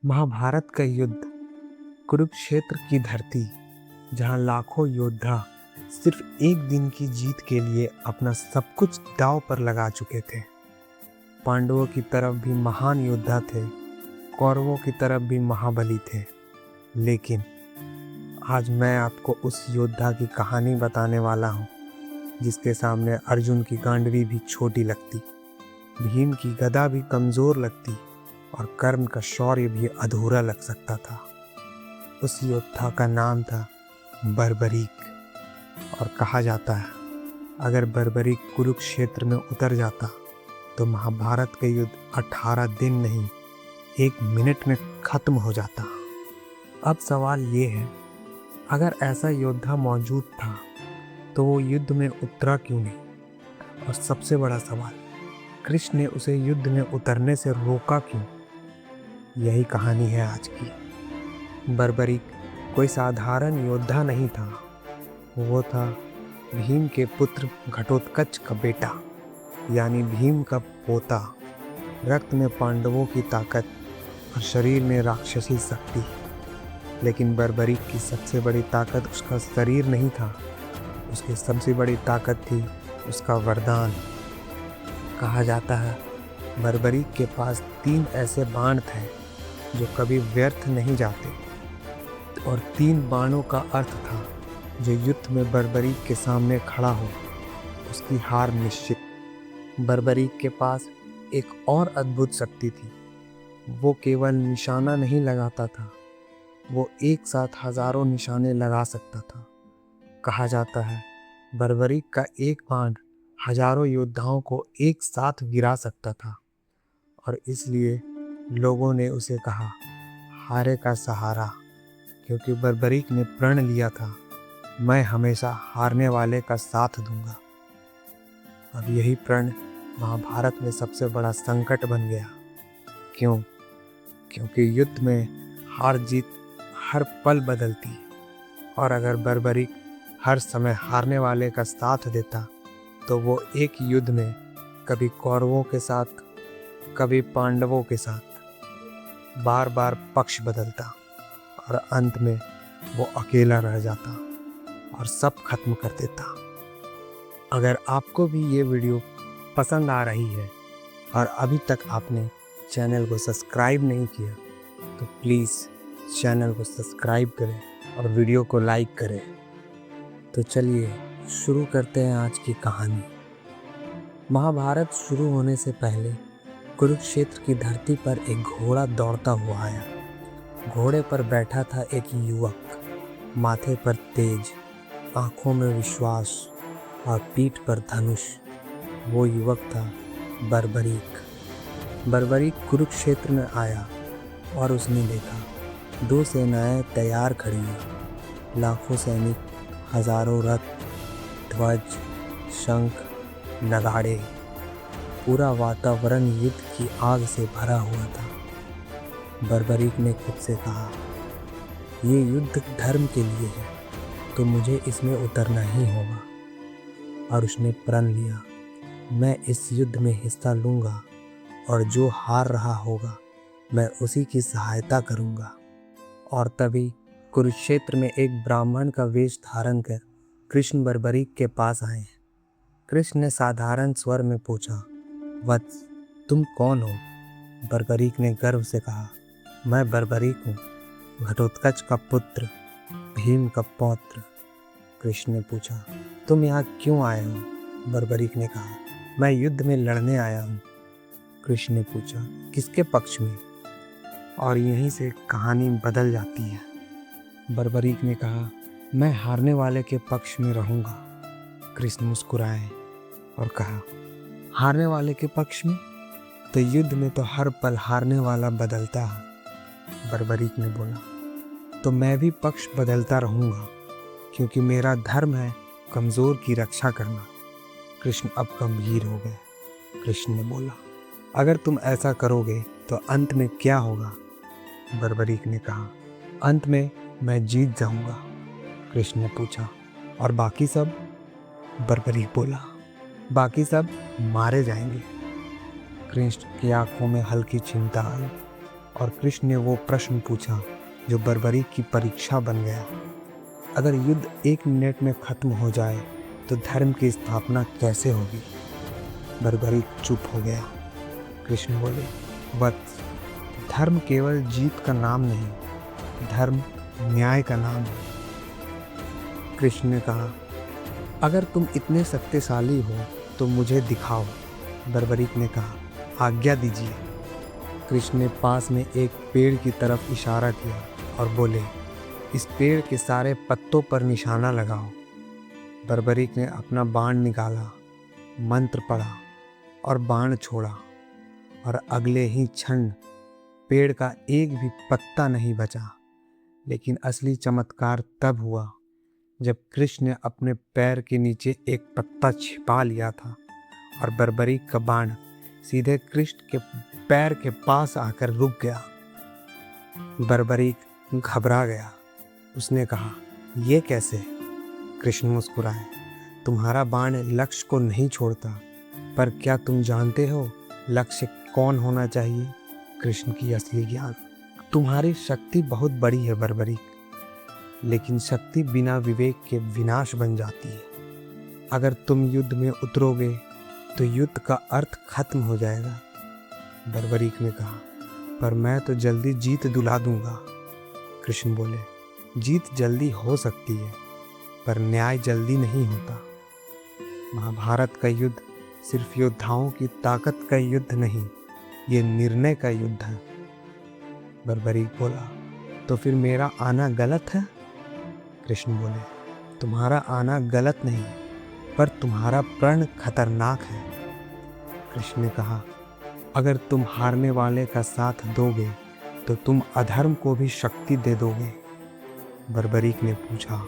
महाभारत का युद्ध, कुरुक्षेत्र की धरती, जहां लाखों योद्धा सिर्फ एक दिन की जीत के लिए अपना सब कुछ दांव पर लगा चुके थे। पांडवों की तरफ भी महान योद्धा थे, कौरवों की तरफ भी महाबली थे। लेकिन आज मैं आपको उस योद्धा की कहानी बताने वाला हूँ जिसके सामने अर्जुन की गांडवी भी छोटी लगती, भीम की गदा भी कमजोर लगती और कर्ण का शौर्य भी अधूरा लग सकता था। उस योद्धा का नाम था बर्बरीक। और कहा जाता है अगर बर्बरीक कुरुक्षेत्र में उतर जाता तो महाभारत का युद्ध 18 दिन नहीं 1 मिनट में खत्म हो जाता। अब सवाल ये है, अगर ऐसा योद्धा मौजूद था तो वो युद्ध में उतरा क्यों नहीं? और सबसे बड़ा सवाल, कृष्ण ने उसे युद्ध में उतरने से रोका क्यों? यही कहानी है आज की। बर्बरीक कोई साधारण योद्धा नहीं था, वो था भीम के पुत्र घटोत्कच का बेटा, यानी भीम का पोता। रक्त में पांडवों की ताकत और शरीर में राक्षसी शक्ति। लेकिन बर्बरीक की सबसे बड़ी ताकत उसका शरीर नहीं था, उसकी सबसे बड़ी ताकत थी उसका वरदान। कहा जाता है बर्बरीक के पास 3 ऐसे बाण थे जो कभी व्यर्थ नहीं जाते, और 3 बाणों का अर्थ था जो युद्ध में बर्बरीक के सामने खड़ा हो उसकी हार निश्चित। बर्बरीक के पास एक और अद्भुत शक्ति थी, वो केवल निशाना नहीं लगाता था, वो एक साथ हजारों निशाने लगा सकता था। कहा जाता है बर्बरीक का एक बाण हजारों योद्धाओं को एक साथ गिरा सकता था, और इसलिए लोगों ने उसे कहा हारे का सहारा, क्योंकि बर्बरीक ने प्रण लिया था मैं हमेशा हारने वाले का साथ दूंगा। अब यही प्रण महाभारत में सबसे बड़ा संकट बन गया। क्यों? क्योंकि युद्ध में हार जीत हर पल बदलती, और अगर बर्बरीक हर समय हारने वाले का साथ देता तो वो एक युद्ध में कभी कौरवों के साथ, कभी पांडवों के साथ बार बार पक्ष बदलता, और अंत में वो अकेला रह जाता और सब खत्म कर देता। अगर आपको भी ये वीडियो पसंद आ रही है और अभी तक आपने चैनल को सब्सक्राइब नहीं किया तो प्लीज़ चैनल को सब्सक्राइब करें और वीडियो को लाइक करें। तो चलिए शुरू करते हैं आज की कहानी। महाभारत शुरू होने से पहले कुरुक्षेत्र की धरती पर एक घोड़ा दौड़ता हुआ आया। घोड़े पर बैठा था एक युवक, माथे पर तेज, आंखों में विश्वास और पीठ पर धनुष। वो युवक था बर्बरीक। बर्बरीक कुरुक्षेत्र में आया और उसने देखा 2 सेनाएं तैयार खड़ी हैं, लाखों सैनिक, हजारों रथ, ध्वज, शंख, नगाड़े। पूरा वातावरण युद्ध की आग से भरा हुआ था। बर्बरीक ने खुद से कहा, ये युद्ध धर्म के लिए है तो मुझे इसमें उतरना ही होगा। और उसने प्रण लिया, मैं इस युद्ध में हिस्सा लूँगा और जो हार रहा होगा मैं उसी की सहायता करूँगा। और तभी कुरुक्षेत्र में एक ब्राह्मण का वेश धारण कर कृष्ण बर्बरीक के पास आए। कृष्ण ने साधारण स्वर में पूछा, वत्स, तुम कौन हो? बर्बरीक ने गर्व से कहा, मैं बर्बरीक हूँ, घटोत्कच का पुत्र, भीम का पौत्र। कृष्ण ने पूछा, तुम यहाँ क्यों आए हो? बर्बरीक ने कहा, मैं युद्ध में लड़ने आया हूँ। कृष्ण ने पूछा, किसके पक्ष में? और यहीं से कहानी बदल जाती है। बर्बरीक ने कहा, मैं हारने वाले के पक्ष में रहूँगा। कृष्ण मुस्कुराए और कहा, हारने वाले के पक्ष में? तो युद्ध में तो हर पल हारने वाला बदलता है। बर्बरीक ने बोला, तो मैं भी पक्ष बदलता रहूँगा, क्योंकि मेरा धर्म है कमज़ोर की रक्षा करना। कृष्ण अब गंभीर हो गए। कृष्ण ने बोला, अगर तुम ऐसा करोगे तो अंत में क्या होगा? बर्बरीक ने कहा, अंत में मैं जीत जाऊंगा। कृष्ण ने पूछा, और बाकी सब? बर्बरीक बोला, बाकी सब मारे जाएंगे। कृष्ण की आंखों में हल्की चिंता आई और कृष्ण ने वो प्रश्न पूछा जो बर्बरी की परीक्षा बन गया। अगर युद्ध 1 मिनट में खत्म हो जाए तो धर्म की स्थापना कैसे होगी? बर्बरी चुप हो गया। कृष्ण बोले, वत्स, धर्म केवल जीत का नाम नहीं, धर्म न्याय का नाम है। कृष्ण ने कहा, अगर तुम इतने शक्तिशाली हो तो मुझे दिखाओ। बर्बरीक ने कहा, आज्ञा दीजिए। कृष्ण ने पास में एक पेड़ की तरफ इशारा किया और बोले, इस पेड़ के सारे पत्तों पर निशाना लगाओ। बर्बरीक ने अपना बाण निकाला, मंत्र पढ़ा और बाण छोड़ा, और अगले ही क्षण पेड़ का एक भी पत्ता नहीं बचा। लेकिन असली चमत्कार तब हुआ जब कृष्ण ने अपने पैर के नीचे एक पत्ता छिपा लिया था और बर्बरीक का बाण सीधे कृष्ण के पैर के पास आकर रुक गया। बर्बरीक घबरा गया। उसने कहा, ये कैसे? कृष्ण मुस्कुराए, तुम्हारा बाण लक्ष्य को नहीं छोड़ता, पर क्या तुम जानते हो लक्ष्य कौन होना चाहिए? कृष्ण की असली ज्ञान। तुम्हारी शक्ति बहुत बड़ी है बर्बरीक, लेकिन शक्ति बिना विवेक के विनाश बन जाती है। अगर तुम युद्ध में उतरोगे तो युद्ध का अर्थ खत्म हो जाएगा। बर्बरीक ने कहा, पर मैं तो जल्दी जीत दिला दूंगा। कृष्ण बोले, जीत जल्दी हो सकती है, पर न्याय जल्दी नहीं होता। महाभारत का युद्ध सिर्फ योद्धाओं की ताकत का युद्ध नहीं, ये निर्णय का युद्ध है। बर्बरीक बोला, तो फिर मेरा आना गलत है? कृष्ण बोले, तुम्हारा आना गलत नहीं, पर तुम्हारा प्रण खतरनाक है। कृष्ण ने कहा, अगर तुम हारने वाले का साथ दोगे तो तुम अधर्म को भी शक्ति दे दोगे। बर्बरीक ने पूछा,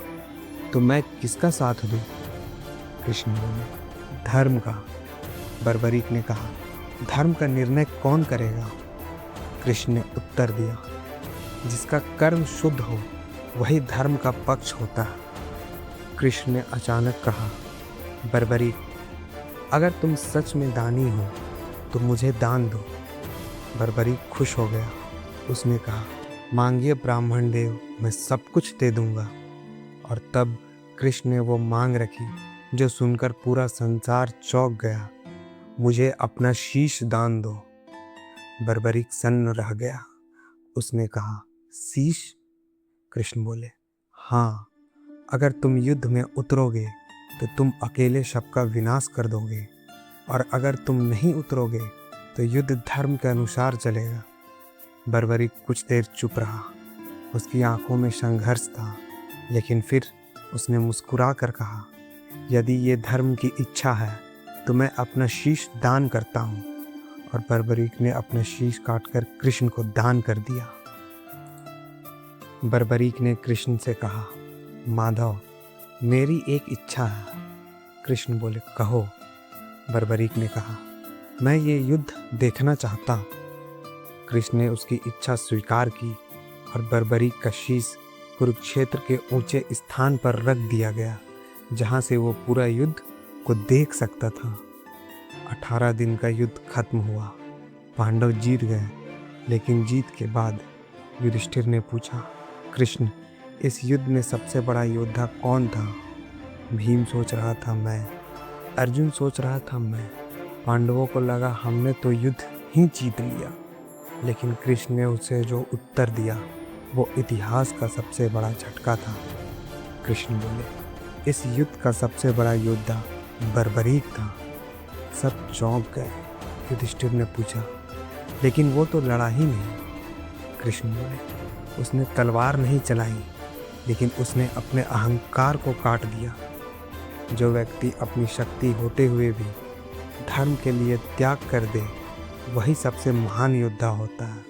तो मैं किसका साथ दूं? कृष्ण बोले, धर्म का। बर्बरीक ने कहा, धर्म का निर्णय कौन करेगा? कृष्ण ने उत्तर दिया, जिसका कर्म शुद्ध हो वही धर्म का पक्ष होता है। कृष्ण ने अचानक कहा, बर्बरीक, अगर तुम सच में दानी हो तो मुझे दान दो। बर्बरीक खुश हो गया। उसने कहा, मांगिए ब्राह्मण देव, मैं सब कुछ दे दूंगा। और तब कृष्ण ने वो मांग रखी जो सुनकर पूरा संसार चौंक गया, मुझे अपना शीश दान दो। बर्बरीक सन्न रह गया। उसने कहा, शीश? कृष्ण बोले, हाँ, अगर तुम युद्ध में उतरोगे तो तुम अकेले सबका विनाश कर दोगे, और अगर तुम नहीं उतरोगे तो युद्ध धर्म के अनुसार चलेगा। बर्बरीक कुछ देर चुप रहा। उसकी आंखों में संघर्ष था, लेकिन फिर उसने मुस्कुरा कर कहा, यदि ये धर्म की इच्छा है तो मैं अपना शीश दान करता हूँ। और बर्बरीक ने अपना शीश काटकर कृष्ण को दान कर दिया। बर्बरीक ने कृष्ण से कहा, माधव, मेरी एक इच्छा है। कृष्ण बोले, कहो। बर्बरीक ने कहा, मैं ये युद्ध देखना चाहता हूँ। कृष्ण ने उसकी इच्छा स्वीकार की और बर्बरीक का शीश कुरुक्षेत्र के ऊंचे स्थान पर रख दिया गया, जहाँ से वो पूरा युद्ध को देख सकता था। 18 दिन का युद्ध खत्म हुआ। पांडव जीत गए, लेकिन जीत के बाद युधिष्ठिर ने पूछा, कृष्ण, इस युद्ध में सबसे बड़ा योद्धा कौन था? भीम सोच रहा था मैं, अर्जुन सोच रहा था मैं, पांडवों को लगा हमने तो युद्ध ही जीत लिया। लेकिन कृष्ण ने उसे जो उत्तर दिया वो इतिहास का सबसे बड़ा झटका था। कृष्ण बोले, इस युद्ध का सबसे बड़ा योद्धा बर्बरीक था। सब चौंक गए। युधिष्ठिर ने पूछा, लेकिन वो तो लड़ा ही नहीं। कृष्ण बोले, उसने तलवार नहीं चलाई, लेकिन उसने अपने अहंकार को काट दिया। जो व्यक्ति अपनी शक्ति होते हुए भी धर्म के लिए त्याग कर दे, वही सबसे महान योद्धा होता है।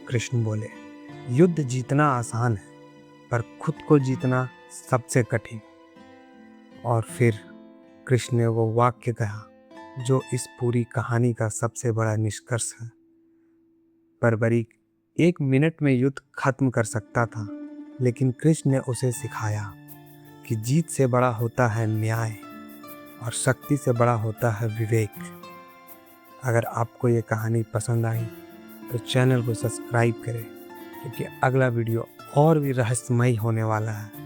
कृष्ण बोले, युद्ध जीतना आसान है, पर खुद को जीतना सबसे कठिन। और फिर कृष्ण ने वो वाक्य कहा जो इस पूरी कहानी का सबसे बड़ा निष्कर्ष है। बर्बरीक 1 मिनट में युद्ध खत्म कर सकता था, लेकिन कृष्ण ने उसे सिखाया कि जीत से बड़ा होता है न्याय और शक्ति से बड़ा होता है विवेक। अगर आपको ये कहानी पसंद आई तो चैनल को सब्सक्राइब करें, क्योंकि अगला वीडियो और भी रहस्यमय होने वाला है।